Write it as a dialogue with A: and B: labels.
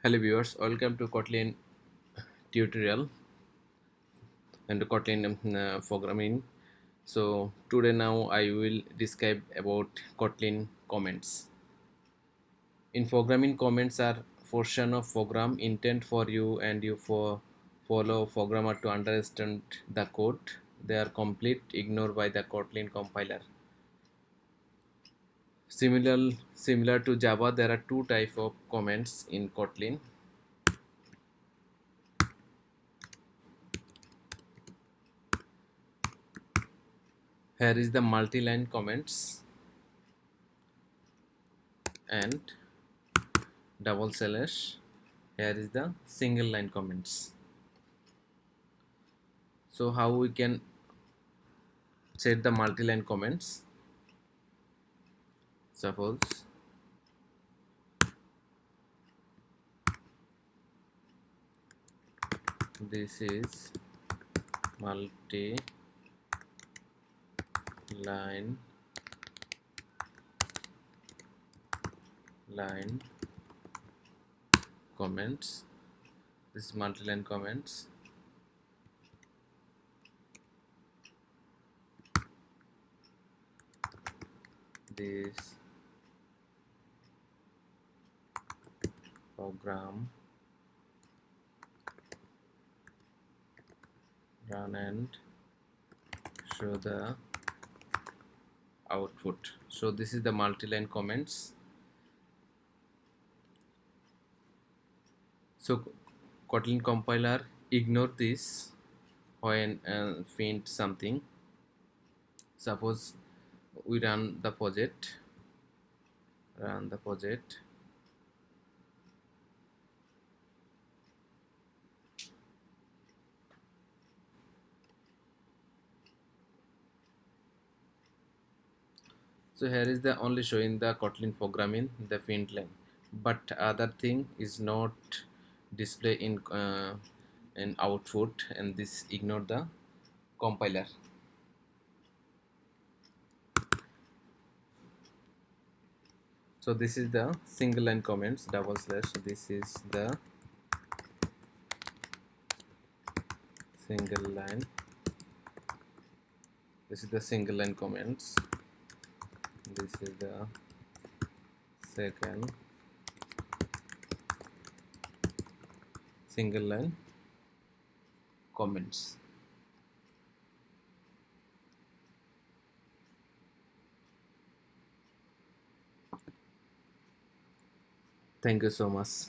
A: Hello viewers, welcome to Kotlin tutorial and Kotlin programming. So today now I will describe about Kotlin comments. In programming, comments are portion of program intent for you and you for follow programmer to understand the code. They are complete ignored by the Kotlin compiler. Similar to Java, there are two type of comments in Kotlin. Here is the multi-line comments and double slash. Here is the single line comments. So how we can set the multi-line comments? Suppose this is multi-line comments. This is multi-line comments. This program run and show the output. So this is the multi-line comments. So Kotlin compiler ignore this when find something. Suppose we run the project. So here is the only showing the Kotlin programming the find line, but other thing is not display in output, and this ignore the compiler. So this is the single line comments double slash. This is the single line. This is the single line comments. This is the second single line comments. Thank you so much.